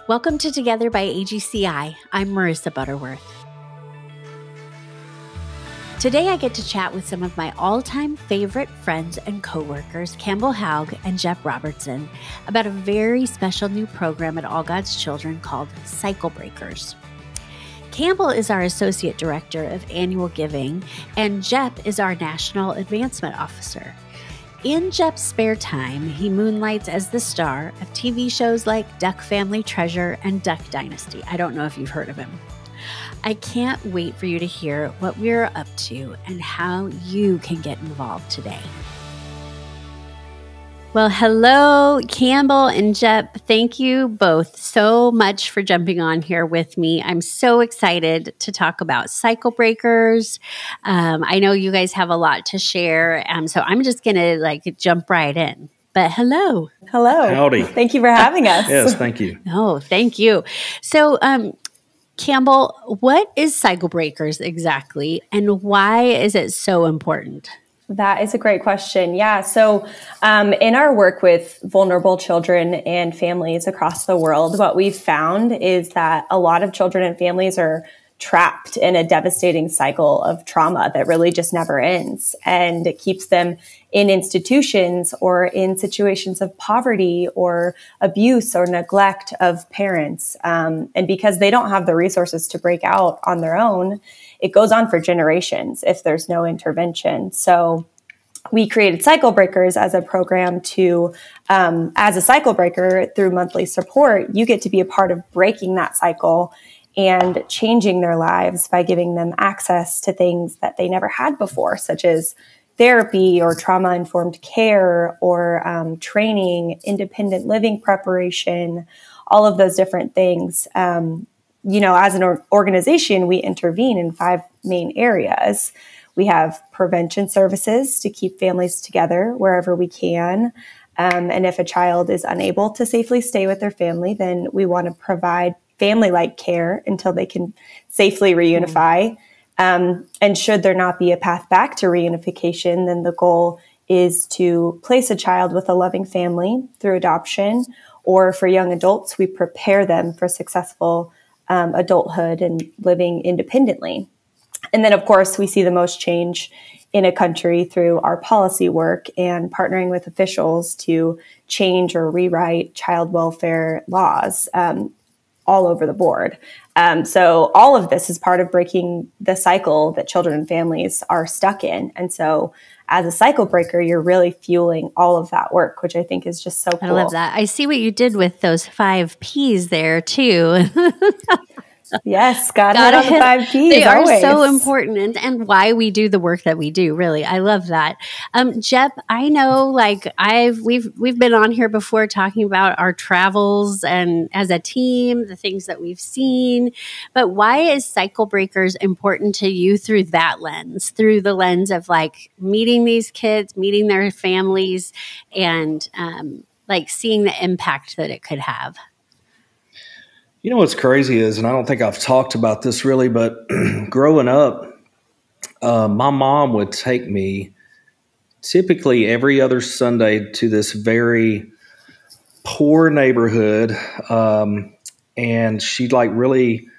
Welcome to Together by AGCI. I'm Marissa Butterworth. Today I get to chat with some of my all-time favorite friends and coworkers, Campbell Haug and Jeff Robertson, about a very special new program at All God's Children called Cycle Breakers. Campbell is our Associate Director of Annual Giving, and Jeff is our National Advancement Officer. In Jeff's spare time, he moonlights as the star of TV shows like Duck Family Treasure and Duck Dynasty. I don't know if you've heard of him. I can't wait for you to hear what we're up to and how you can get involved today. Well, hello, Campbell and Jeff. Thank you both so much for jumping on here with me. I'm so excited to talk about Cycle Breakers. I know you guys have a lot to share, so I'm just going to jump right in. But hello. Hello. Howdy. Thank you for having us. Yes, thank you. Oh, thank you. So, Campbell, what is Cycle Breakers exactly, and why is it so important? That is a great question. Yeah. So in our work with vulnerable children and families across the world, what we've found is that a lot of children and families are trapped in a devastating cycle of trauma that really just never ends. And it keeps them in institutions or in situations of poverty or abuse or neglect of parents. And because they don't have the resources to break out on their own, it goes on for generations if there's no intervention. So we created Cycle Breakers as a program to, as a cycle breaker through monthly support, you get to be a part of breaking that cycle and changing their lives by giving them access to things that they never had before, such as therapy or trauma-informed care or training, independent living preparation, all of those different things. As an organization, we intervene in 5 main areas. We have prevention services to keep families together wherever we can. And if a child is unable to safely stay with their family, then we want to provide family-like care until they can safely reunify. And should there not be a path back to reunification, then the goal is to place a child with a loving family through adoption, or for young adults, we prepare them for successful adulthood and living independently. And then, of course, we see the most change in a country through our policy work and partnering with officials to change or rewrite child welfare laws all over the board. So all of this is part of breaking the cycle that children and families are stuck in. And so as a cycle breaker, you're really fueling all of that work, which I think is just so cool. I love that. I see what you did with those 5 Ps there, too. Yes, gotta hit on the 5 Ps. They always. are so important and why we do the work that we do, really. I love that. Jeff, I know we've been on here before talking about our travels and as a team, the things that we've seen, but why is Cycle Breakers important to you through that lens, through the lens of meeting these kids, meeting their families, and seeing the impact that it could have? You know what's crazy is, and I don't think I've talked about this really, but growing up, my mom would take me typically every other Sunday to this very poor neighborhood. And she really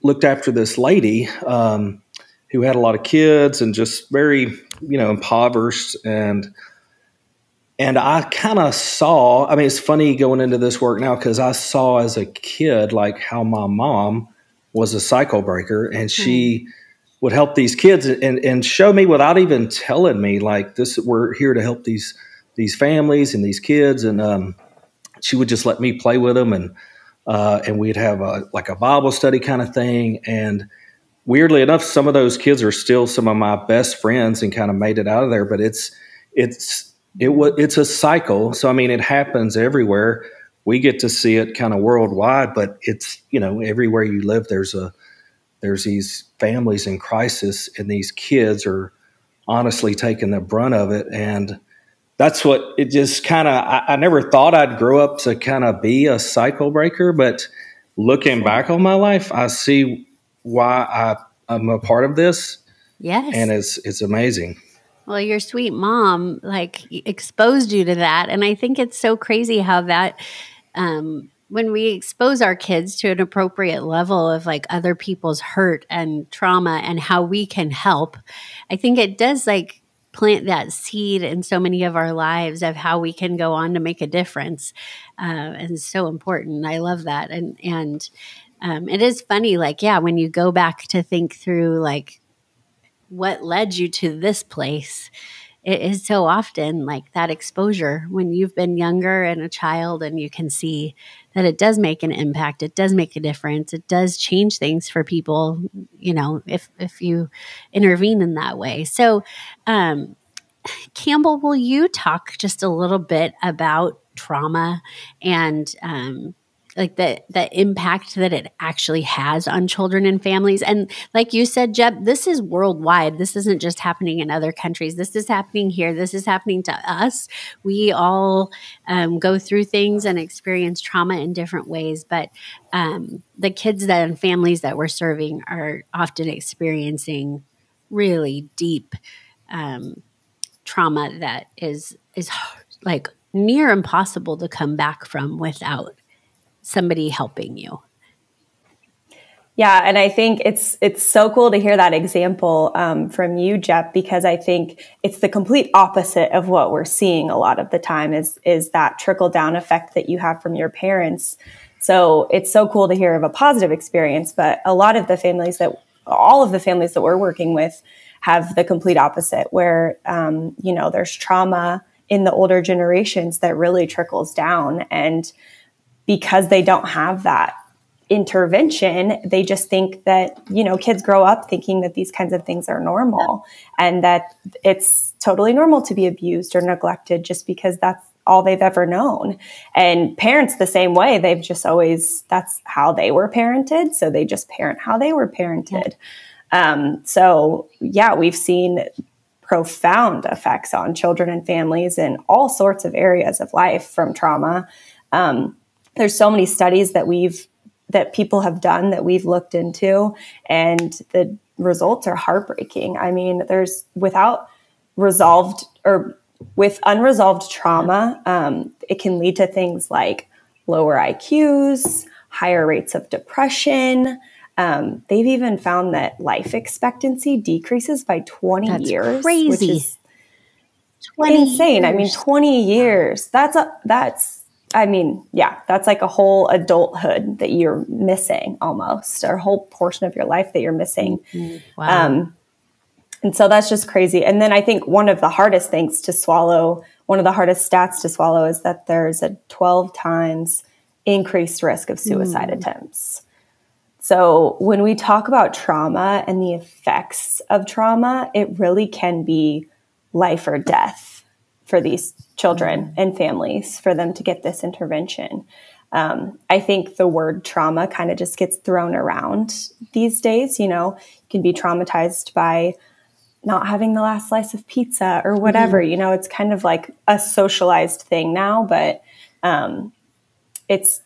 looked after this lady who had a lot of kids and just very, impoverished. And I kind of saw, it's funny going into this work now because I saw as a kid how my mom was a cycle breaker, and she would help these kids and show me without even telling me we're here to help these families and these kids. And she would just let me play with them, and we'd have a Bible study kind of thing. And weirdly enough, some of those kids are still some of my best friends and kind of made it out of there. But it's a cycle. So, it happens everywhere. We get to see it kind of worldwide, but it's, everywhere you live, there's these families in crisis, and these kids are honestly taking the brunt of it. And that's what it just kind of, I never thought I'd grow up to kind of be a cycle breaker, but looking back on my life, I see why I'm a part of this. Yes. And it's amazing. Well, your sweet mom exposed you to that. And I think it's so crazy how that when we expose our kids to an appropriate level of like other people's hurt and trauma and how we can help, I think it does like plant that seed in so many of our lives of how we can go on to make a difference. And it's so important. I love that. And it is funny, like, yeah, when you go back to think through like what led you to this place, it is so often like that exposure when you've been younger and a child, and you can see that it does make an impact. It does make a difference. It does change things for people, you know, if you intervene in that way. So, Campbell, will you talk just a little bit about trauma and like the impact that it actually has on children and families? And like you said, Jeb, this is worldwide. This isn't just happening in other countries. This is happening here. This is happening to us. We all go through things and experience trauma in different ways. But the kids and families that we're serving are often experiencing really deep trauma that is like near impossible to come back from without somebody helping you. Yeah. And I think it's so cool to hear that example from you, Jep, because I think it's the complete opposite of what we're seeing a lot of the time is that trickle down effect that you have from your parents. So it's so cool to hear of a positive experience, but all of the families that we're working with have the complete opposite where, there's trauma in the older generations that really trickles down. And because they don't have that intervention, they just think that, kids grow up thinking that these kinds of things are normal and that it's totally normal to be abused or neglected just because that's all they've ever known. And parents the same way, they've just always, that's how they were parented. So they just parent how they were parented. We've seen profound effects on children and families in all sorts of areas of life from trauma. There's so many studies that people have done that we've looked into, and the results are heartbreaking. I mean, with unresolved trauma, it can lead to things like lower IQs, higher rates of depression. They've even found that life expectancy decreases by 20 years. Crazy. Which is 20 insane. Years. I mean, 20 years. That's like a whole adulthood that you're missing almost, or a whole portion of your life that you're missing. Mm-hmm. Wow. And so that's just crazy. And then I think one of the hardest stats to swallow is that there's a 12 times increased risk of suicide attempts. So when we talk about trauma and the effects of trauma, it really can be life or death for these children and families for them to get this intervention. I think the word trauma kind of just gets thrown around these days. You can be traumatized by not having the last slice of pizza or whatever. Mm-hmm. It's kind of like a socialized thing now, but it's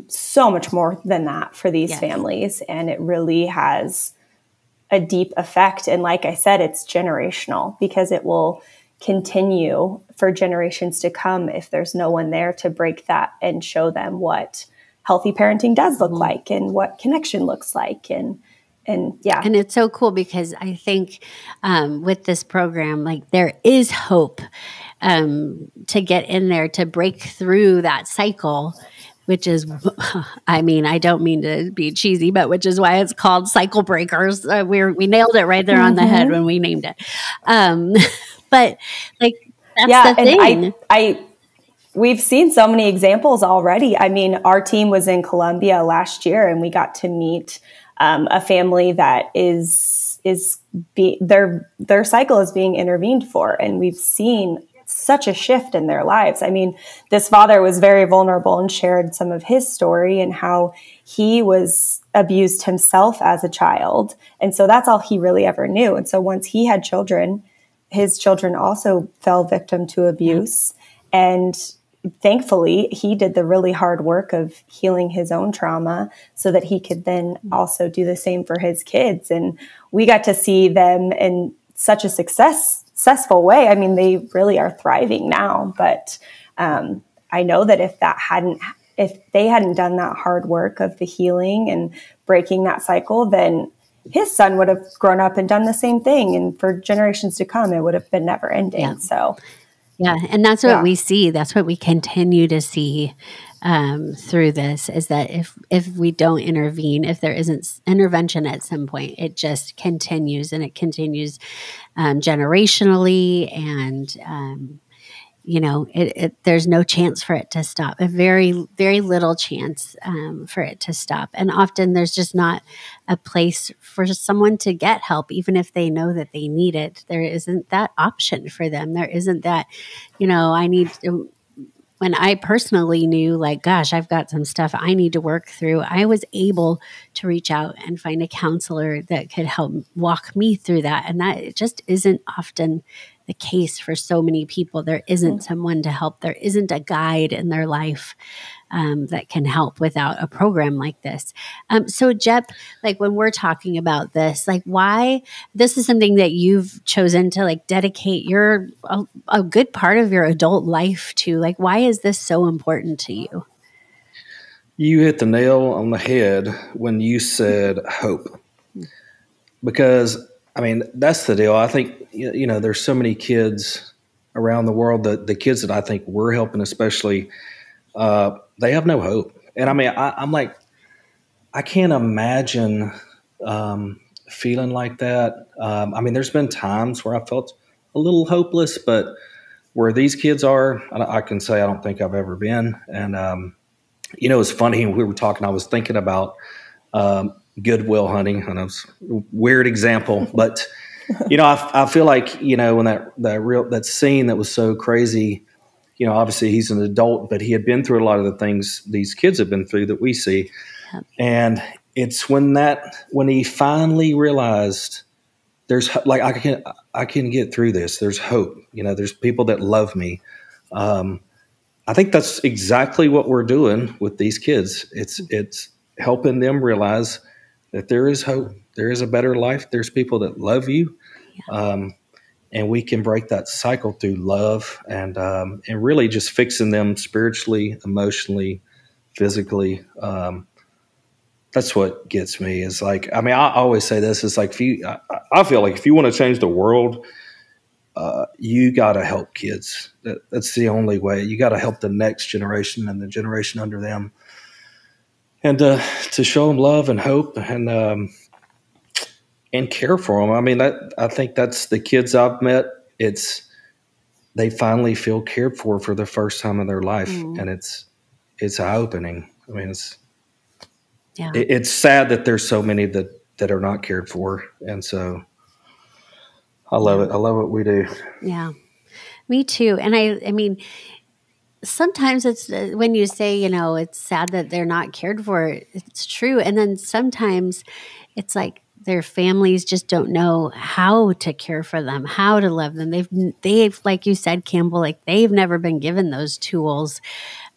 so much more than that for these families. And it really has a deep effect. And like I said, it's generational because it will continue for generations to come if there's no one there to break that and show them what healthy parenting does look like and what connection looks like. And it's so cool because I think with this program, like there is hope to get in there to break through that cycle, which is, I mean, I don't mean to be cheesy, but which is why it's called Cycle Breakers. We nailed it right there on the head when we named it. But like, that's the thing. We've seen so many examples already. I mean, our team was in Colombia last year and we got to meet a family that their cycle is being intervened for. And we've seen such a shift in their lives. I mean, this father was very vulnerable and shared some of his story and how he was abused himself as a child. And so that's all he really ever knew. And so once he had children, his children also fell victim to abuse. And thankfully, he did the really hard work of healing his own trauma so that he could then also do the same for his kids. And we got to see them in such a successful way. I mean, they really are thriving now. But I know that if that hadn't if they hadn't done that hard work of the healing and breaking that cycle, then his son would have grown up and done the same thing. And for generations to come, it would have been never ending. Yeah. So, yeah. And that's what we see. That's what we continue to see through this, is that if we don't intervene, if there isn't intervention at some point, it just continues, and it continues generationally, and there's no chance for it to stop. A very, very little chance for it to stop. And often there's just not a place for someone to get help, even if they know that they need it. There isn't that option for them. There isn't that, I need to. When I personally knew, like, gosh, I've got some stuff I need to work through, I was able to reach out and find a counselor that could help walk me through that. And that just isn't often the case for so many people. There isn't someone to help. There isn't a guide in their life that can help without a program like this. So Jep, like when we're talking about this, like why this is something that you've chosen to like dedicate a good part of your adult life to, like, why is this so important to you? You hit the nail on the head when you said hope, because I mean, that's the deal. I think, there's so many kids around the world, the kids that I think we're helping, especially, they have no hope. And I mean, I'm like, I can't imagine feeling like that. I mean, there's been times where I felt a little hopeless, but where these kids are, I can say I don't think I've ever been. And, it's funny, we were talking, I was thinking about Goodwill Hunting, and it's a weird example, but I feel like when that scene that was so crazy, obviously he's an adult, but he had been through a lot of the things these kids have been through that we see, and it's when he finally realized there's like I can get through this. There's hope. There's people that love me. I think that's exactly what we're doing with these kids. It's helping them realize that there is hope. There is a better life. There's people that love you. And we can break that cycle through love and really just fixing them spiritually, emotionally, physically. That's what gets me is like, I mean, I always say this is like, I feel like if you want to change the world, you got to help kids. That's the only way. You got to help the next generation and the generation under them. And to show them love and hope and care for them. I mean, I think that's the kids I've met. They finally feel cared for the first time in their life, and it's eye-opening. I mean, it's sad that there's so many that are not cared for, and so I love it. I love what we do. Yeah, me too. And I mean, sometimes it's when you say, it's sad that they're not cared for, it's true. And then sometimes it's like their families just don't know how to care for them, how to love them. They've, like you said, Campbell, like they've never been given those tools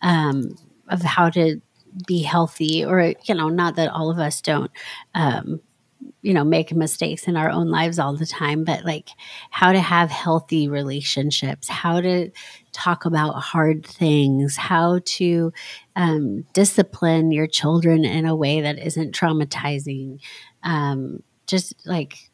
of how to be healthy, or, not that all of us don't, make mistakes in our own lives all the time, but like how to have healthy relationships, how to talk about hard things, how to discipline your children in a way that isn't traumatizing. Just like,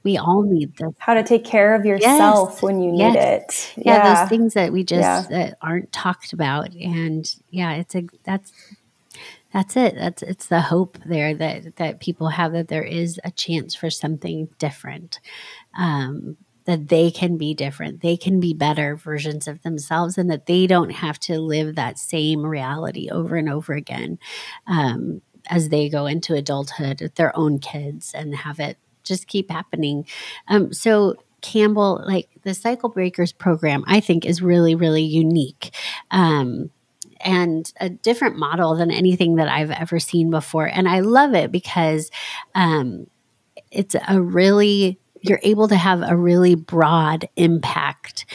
we all need this. How to take care of yourself when you need it. Yeah, those things that we just that aren't talked about. And that's it. It's the hope there that people have, that there is a chance for something different, that they can be different. They can be better versions of themselves, and that they don't have to live that same reality over and over again as they go into adulthood with their own kids and have it just keep happening. So Campbell, like the Cycle Breakers program, I think is really, really unique. And a different model than anything that I've ever seen before. And I love it because it's you're able to have a really broad impact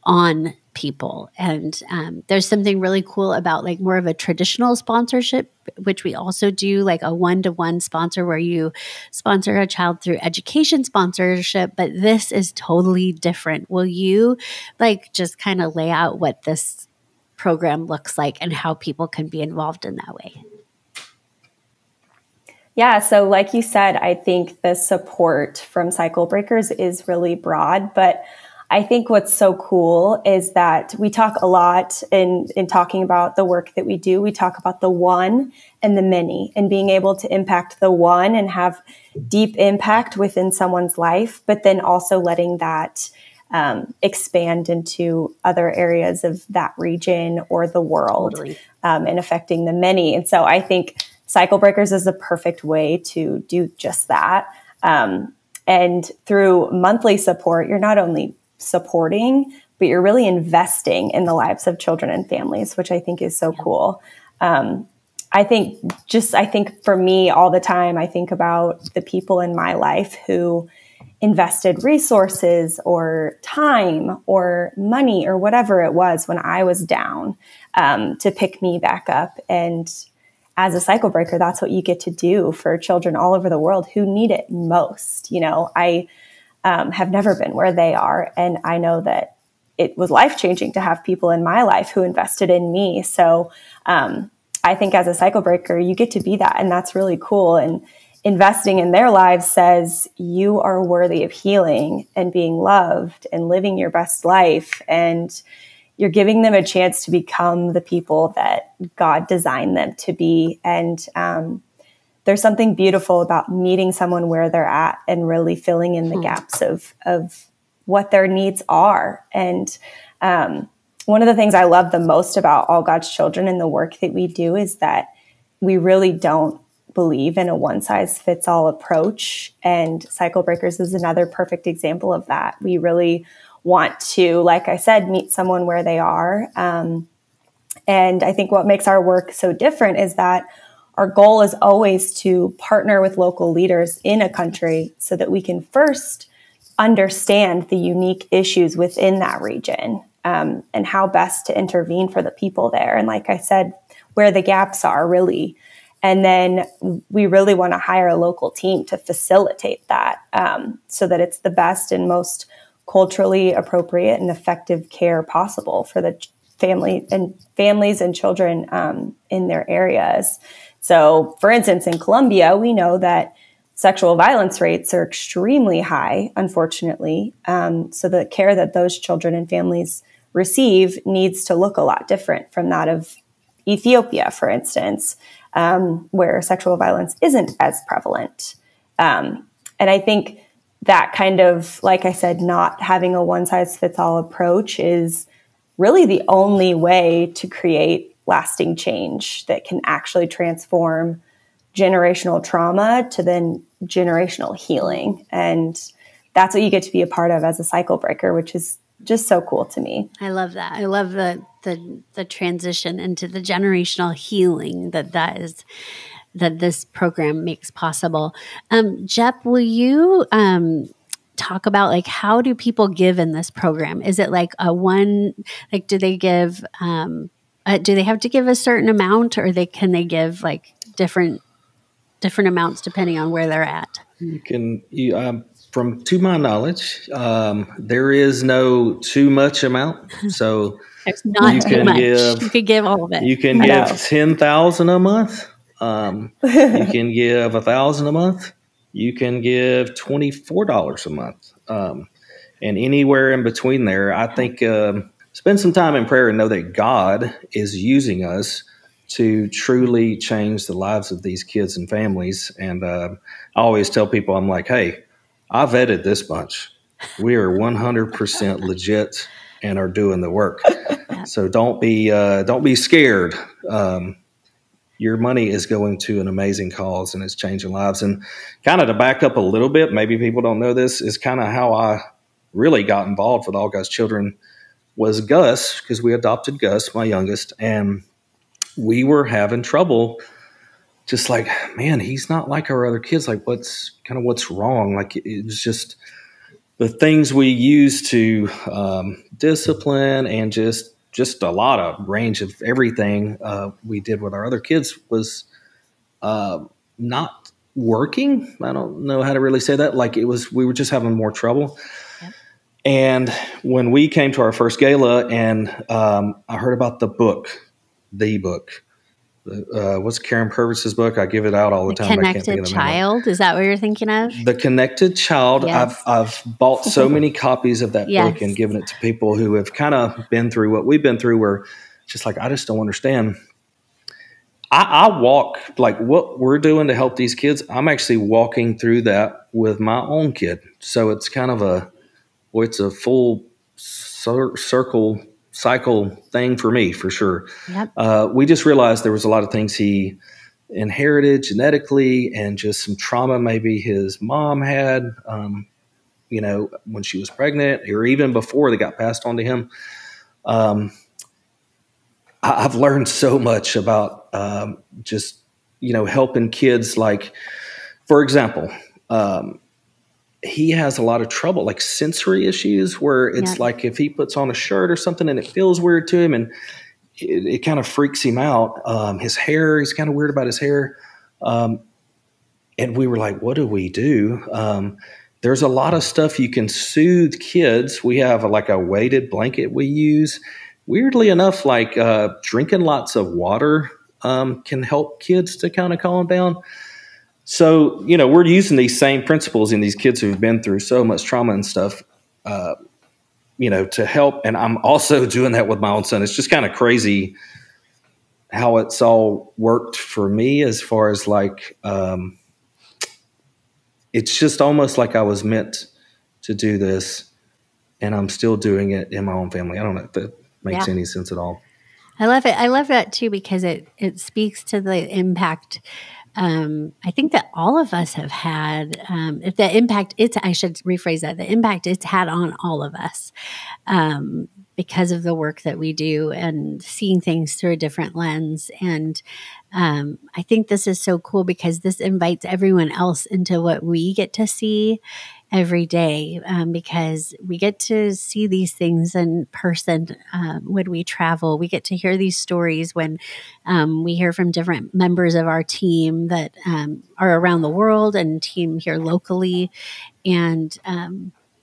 on people. And there's something really cool about like more of a traditional sponsorship, which we also do, like a one-to-one sponsor where you sponsor a child through education sponsorship, but this is totally different. Will you like just kind of lay out what this program looks like and how people can be involved in that way. Yeah, so like you said, I think the support from Cycle Breakers is really broad, but I think what's so cool is that we talk a lot in talking about the work that we do. We talk about the one and the many, and being able to impact the one and have deep impact within someone's life, but then also letting that expand into other areas of that region or the world. Totally. And affecting the many. And so I think Cycle Breakers is the perfect way to do just that. And through monthly support, you're not only supporting, but you're really investing in the lives of children and families, which I think is so cool. I think for me all the time, I think about the people in my life who invested resources or time or money or whatever it was when I was down, to pick me back up. And as a cycle breaker, that's what you get to do for children all over the world who need it most. You know, I have never been where they are, and I know that it was life-changing to have people in my life who invested in me. So I think as a cycle breaker, you get to be that, and that's really cool. And investing in their lives says you are worthy of healing and being loved and living your best life, and you're giving them a chance to become the people that God designed them to be. And there's something beautiful about meeting someone where they're at and really filling in the gaps of what their needs are. And one of the things I love the most about All God's Children and the work that we do is that we really don't believe in a one-size-fits-all approach. And Cycle Breakers is another perfect example of that. We really want to, like I said, meet someone where they are. And I think what makes our work so different is that our goal is always to partner with local leaders in a country so that we can first understand the unique issues within that region, and how best to intervene for the people there. And like I said, where the gaps are really. And then we really want to hire a local team to facilitate that, so that it's the best and most culturally appropriate and effective care possible for the families and children in their areas. So, for instance, in Colombia, we know that sexual violence rates are extremely high, unfortunately. So the care that those children and families receive needs to look a lot different from that of Ethiopia, for instance, where sexual violence isn't as prevalent. And I think that kind of, like I said, not having a one-size-fits-all approach is really the only way to create lasting change that can actually transform generational trauma to then generational healing. And that's what you get to be a part of as a cycle breaker, which is just so cool to me. I love that. I love the transition into the generational healing that this program makes possible. Jep, will you talk about like how do people give in this program? Is it like do they give? Do they have to give a certain amount, or can they give like different amounts depending on where they're at? To my knowledge, there is no too much amount. So there's not too much. You could give all of it. You can give $10,000 a month. You can give $1,000 a month. You can give $24 a month, and anywhere in between there. I think spend some time in prayer and know that God is using us to truly change the lives of these kids and families. And I always tell people, I'm like, hey, I vetted this bunch. We are 100% legit and are doing the work. So don't be scared. Your money is going to an amazing cause and it's changing lives. And kind of to back up a little bit, maybe people don't know this, is kind of how I really got involved with All God's Children was Gus, because we adopted Gus, my youngest, and we were having trouble. Just like, man, he's not like our other kids. Like, what's wrong? Like, it was just the things we used to discipline and just a lot of range of everything we did with our other kids was not working. I don't know how to really say that. Like, we were just having more trouble. Yep. And when we came to our first gala, and I heard about the book, what's Karen Purvis's book? I give it out all the time. I can't think of the name. Connected Child. Is that what you're thinking of? The Connected Child. Yes. I've bought so many copies of that Yes. book and given it to people who have kind of been through what we've been through, where just like, I just don't understand. I walk like what we're doing to help these kids. I'm actually walking through that with my own kid. So it's kind of it's a full cycle thing for me, for sure. Yep. We just realized there was a lot of things he inherited genetically, and just some trauma maybe his mom had, when she was pregnant, or even before they got passed on to him. I've learned so much about just helping kids. Like, for example, he has a lot of trouble, like sensory issues, where it's like if he puts on a shirt or something and it feels weird to him, and it kind of freaks him out. His hair, he's kind of weird about his hair. And we were like, what do we do? There's a lot of stuff you can soothe kids. We have a weighted blanket we use. Weirdly enough, drinking lots of water can help kids to kind of calm down. So, we're using these same principles in these kids who've been through so much trauma and stuff, to help. And I'm also doing that with my own son. It's just kind of crazy how it's all worked for me, as far as it's just almost like I was meant to do this, and I'm still doing it in my own family. I don't know if that makes any sense at all. I love it. I love that too, because it speaks to the impact. I think that all of us have had, if the impact I should rephrase that, the impact it's had on all of us, because of the work that we do and seeing things through a different lens. And I think this is so cool, because this invites everyone else into what we get to see every day, because we get to see these things in person when we travel. We get to hear these stories when we hear from different members of our team that are around the world, and team here locally. And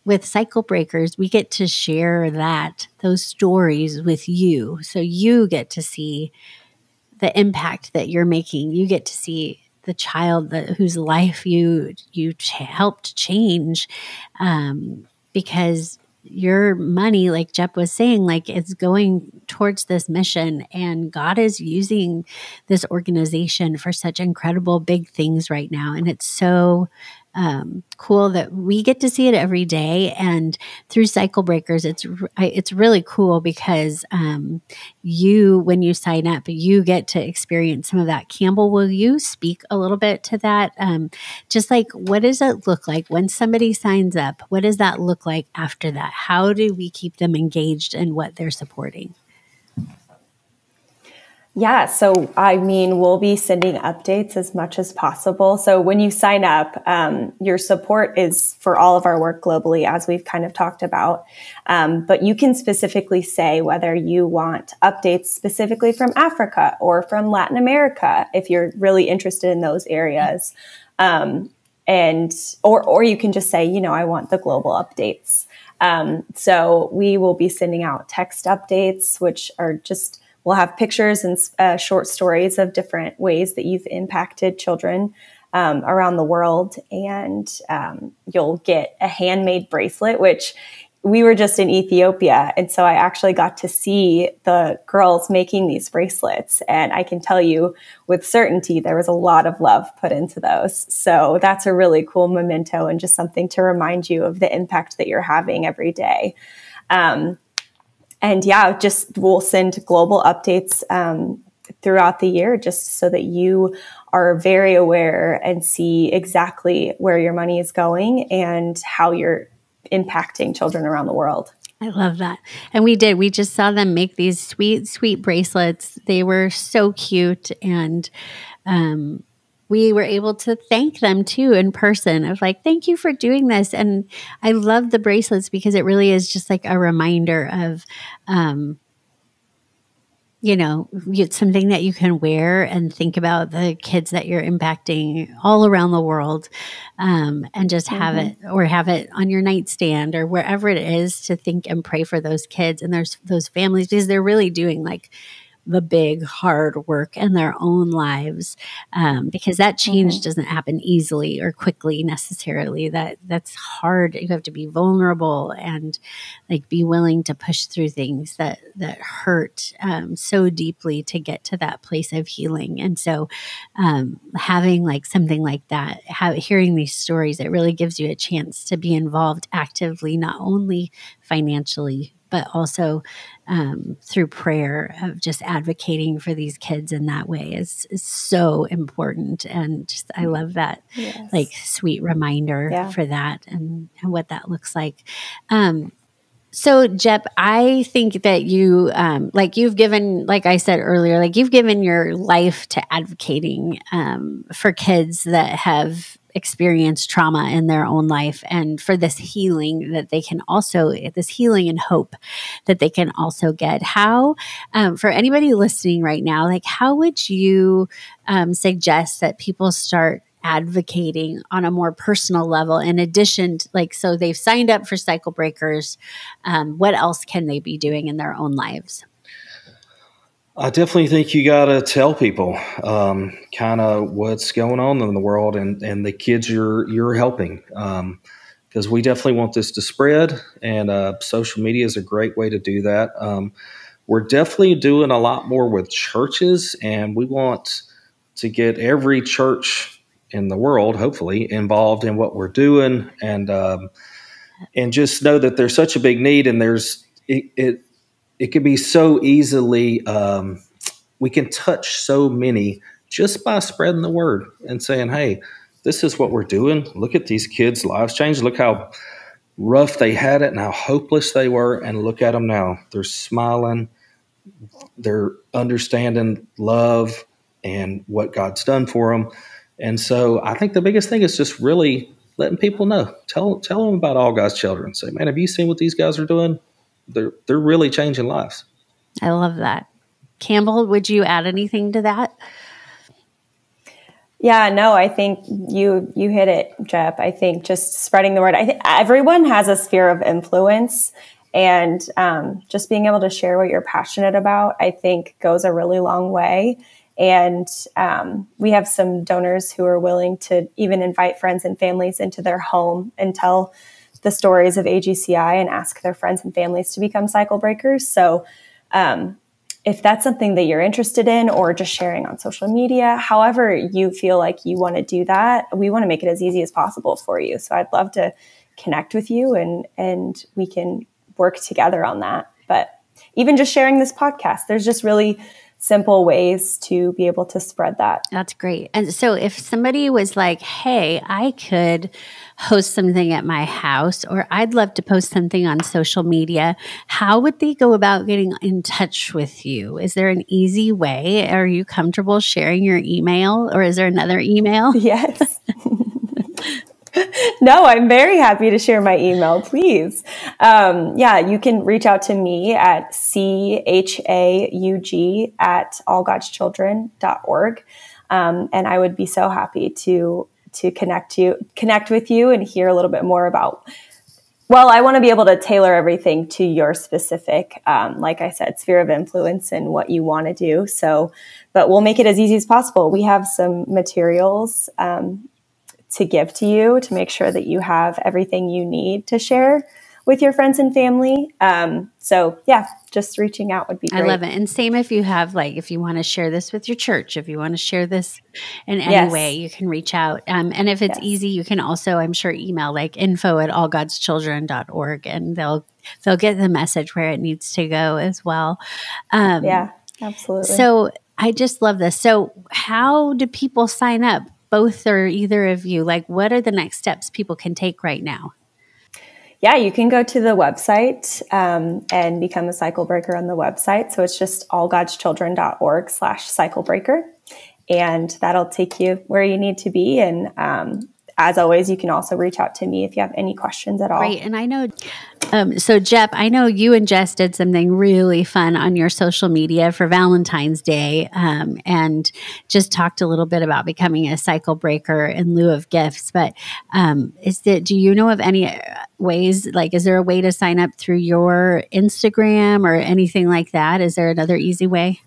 with Cycle Breakers, we get to share those stories with you. So you get to see the impact that you're making. You get to see the child whose life you helped change, because your money, like Jep was saying, it's going towards this mission, and God is using this organization for such incredible big things right now. And it's so cool that we get to see it every day. And through Cycle Breakers, it's really cool, because when you sign up, you get to experience some of that. Campbell, will you speak a little bit to that? Just what does it look like when somebody signs up? What does that look like after that? How do we keep them engaged in what they're supporting? Yeah. So, we'll be sending updates as much as possible. So when you sign up, your support is for all of our work globally, as we've kind of talked about. But you can specifically say whether you want updates specifically from Africa or from Latin America, if you're really interested in those areas. Or you can just say, I want the global updates. So we will be sending out text updates, which are we'll have pictures and short stories of different ways that you've impacted children around the world. And you'll get a handmade bracelet, which we were just in Ethiopia. And so I actually got to see the girls making these bracelets. And I can tell you with certainty, there was a lot of love put into those. So that's a really cool memento, and just something to remind you of the impact that you're having every day. We'll send global updates throughout the year, just so that you are very aware and see exactly where your money is going and how you're impacting children around the world. I love that. And we did. We just saw them make these sweet, sweet bracelets. They were so cute. And we were able to thank them too in person of thank you for doing this. And I love the bracelets, because it really is just a reminder of it's something that you can wear and think about the kids that you're impacting all around the world, and just have it on your nightstand or wherever it is to think and pray for those kids and there's those families, because they're really doing like the big hard work in their own lives, because that change doesn't happen easily or quickly necessarily. That's hard. You have to be vulnerable and like be willing to push through things that hurt so deeply to get to that place of healing. And so having like something like that, hearing these stories, it really gives you a chance to be involved actively, not only financially but also through prayer, of just advocating for these kids in that way is so important. And just, I love that like sweet reminder for that and what that looks like. So Jep, I think that you, like you've given, like I said earlier, like you've given your life to advocating for kids that have experienced trauma in their own life, and for this healing that they can also, this healing and hope that they can also get. How, for anybody listening right now, like how would you suggest that people start advocating on a more personal level, in addition to, like, so they've signed up for Cycle Breakers, what else can they be doing in their own lives? I definitely think you got to tell people kind of what's going on in the world and the kids you're helping, because we definitely want this to spread, and social media is a great way to do that. We're definitely doing a lot more with churches, and we want to get every church in the world, hopefully, involved in what we're doing, and just know that there's such a big need, and it can be so easily, we can touch so many just by spreading the word and saying, hey, this is what we're doing. Look at these kids' lives change. Look how rough they had it and how hopeless they were. And look at them now. They're smiling. They're understanding love and what God's done for them. And so I think the biggest thing is just really letting people know. Tell them about All God's Children. Say, man, have you seen what these guys are doing? They're really changing lives. I love that. Campbell, would you add anything to that? Yeah, no, I think you hit it, Jep. I think just spreading the word. I think everyone has a sphere of influence, and just being able to share what you're passionate about, I think, goes a really long way. And we have some donors who are willing to even invite friends and families into their home and tell the stories of AGCI and ask their friends and families to become Cycle Breakers. So if that's something that you're interested in, or just sharing on social media, however you feel like you want to do that, we want to make it as easy as possible for you. So I'd love to connect with you and we can work together on that. But even just sharing this podcast, there's just really simple ways to be able to spread that. That's great. And so if somebody was like, hey, I could host something at my house, or I'd love to post something on social media, how would they go about getting in touch with you? Is there an easy way? Are you comfortable sharing your email, or is there another email? Yes. No, I'm very happy to share my email, please. Yeah, you can reach out to me at chaug@allgodschildren.org. And I would be so happy to connect with you and hear a little bit more about, well, I want to be able to tailor everything to your specific, like I said, sphere of influence and what you want to do. So, but we'll make it as easy as possible. We have some materials, to give to you to make sure that you have everything you need to share with your friends and family. So yeah, just reaching out would be great. I love it. And same if you have, like, if you want to share this with your church, if you want to share this in any way, you can reach out. And if it's easy, you can also, I'm sure, email like info@allgodschildren.org, and they'll get the message where it needs to go as well. Yeah, absolutely. So I just love this. So how do people sign up? Both or either of you, like, what are the next steps people can take right now? Yeah, you can go to the website and become a Cycle Breaker on the website. So it's just allgodschildren.org/cyclebreaker. And that'll take you where you need to be. And as always, you can also reach out to me if you have any questions at all. Great. And I know, so Jep, I know you and Jess did something really fun on your social media for Valentine's Day, and just talked a little bit about becoming a cycle breaker in lieu of gifts. But do you know of any ways, like, is there a way to sign up through your Instagram or anything like that? Is there another easy way?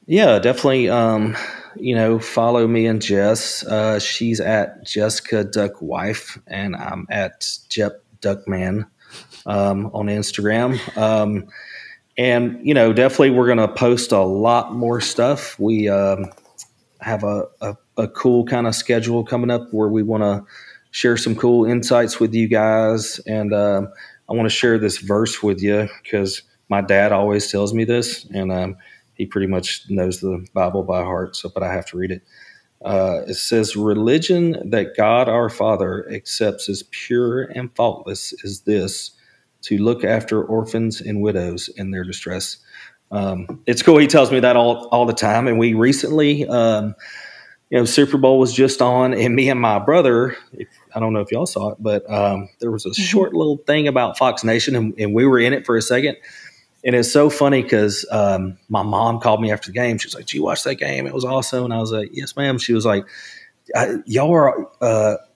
Yeah, definitely. Follow me and Jess. She's at Jessica Duck Wife, and I'm at Jep Duckman on Instagram. Definitely we're going to post a lot more stuff. We have a cool kind of schedule coming up where we want to share some cool insights with you guys. And I want to share this verse with you because my dad always tells me this, and he pretty much knows the Bible by heart, but I have to read it. It says, "Religion that God our Father accepts as pure and faultless is this, to look after orphans and widows in their distress." It's cool. He tells me that all the time. And we recently, Super Bowl was just on, and me and my brother, I don't know if y'all saw it, but there was a short little thing about Fox Nation, and we were in it for a second. And it's so funny because my mom called me after the game. She was like, "Did you watch that game? It was awesome." And I was like, "Yes, ma'am." She was like, "Y'all were,"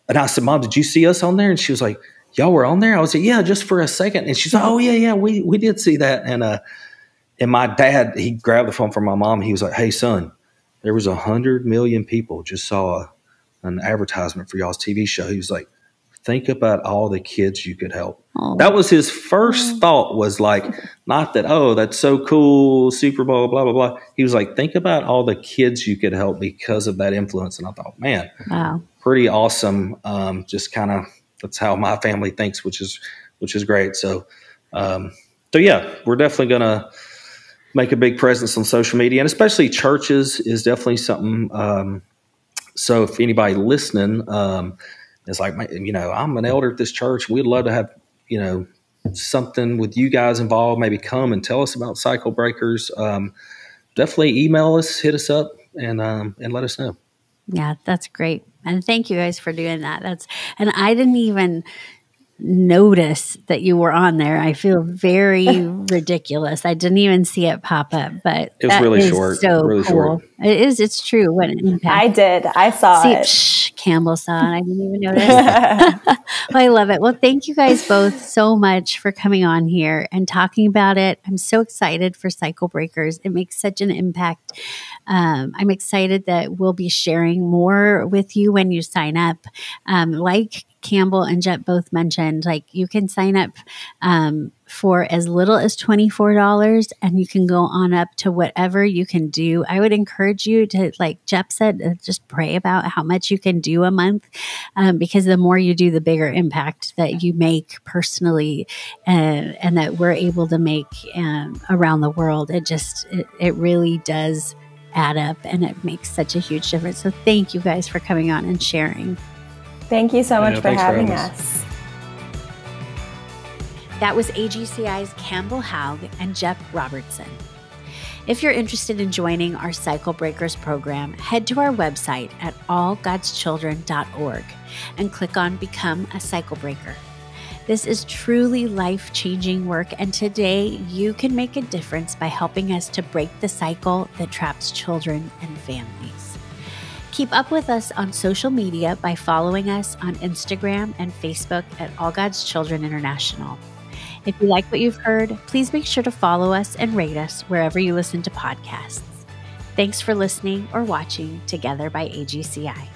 and I said, "Mom, did you see us on there?" And she was like, "Y'all were on there?" I was like, "Yeah, just for a second." And she's like, "Oh, yeah, we did see that." And my dad, he grabbed the phone from my mom. He was like, "Hey, son, there was 100 million people just saw an advertisement for y'all's TV show." He was like, "Think about all the kids you could help." Oh. That was his first thought, was like, not that, "Oh, that's so cool, Super Bowl, blah, blah, blah." He was like, "Think about all the kids you could help because of that influence." And I thought, man, wow, pretty awesome. Just kind of, that's how my family thinks, which is great. So yeah, we're definitely going to make a big presence on social media, and especially churches is definitely something. So if anybody listening, it's like, I'm an elder at this church. We'd love to have, something with you guys involved. Maybe come and tell us about cycle breakers. Definitely email us, hit us up, and let us know. Yeah, that's great. And thank you guys for doing that. And I didn't even notice that you were on there. I feel very ridiculous. I didn't even see it pop up, but it was really short. So really cool. Short. It is. It's true. What an impact. I did. I saw it. Campbell saw it. I didn't even notice. Well, I love it. Well, thank you guys both so much for coming on here and talking about it. I'm so excited for Cycle Breakers. It makes such an impact. I'm excited that we'll be sharing more with you when you sign up. Like Campbell and Jet both mentioned, like, you can sign up for as little as $24, and you can go on up to whatever you can do. I would encourage you to, like Jet said, just pray about how much you can do a month, because the more you do, the bigger impact that you make personally, and that we're able to make around the world. It really does add up, and it makes such a huge difference. So thank you guys for coming on and sharing. Thank you so much for having us. That was AGCI's Campbell Haug and Jep Robertson. If you're interested in joining our Cycle Breakers program, head to our website at allgodschildren.org and click on Become a Cycle Breaker. This is truly life-changing work, and today you can make a difference by helping us to break the cycle that traps children and families. Keep up with us on social media by following us on Instagram and Facebook at All God's Children International. If you like what you've heard, please make sure to follow us and rate us wherever you listen to podcasts. Thanks for listening or watching Together by AGCI.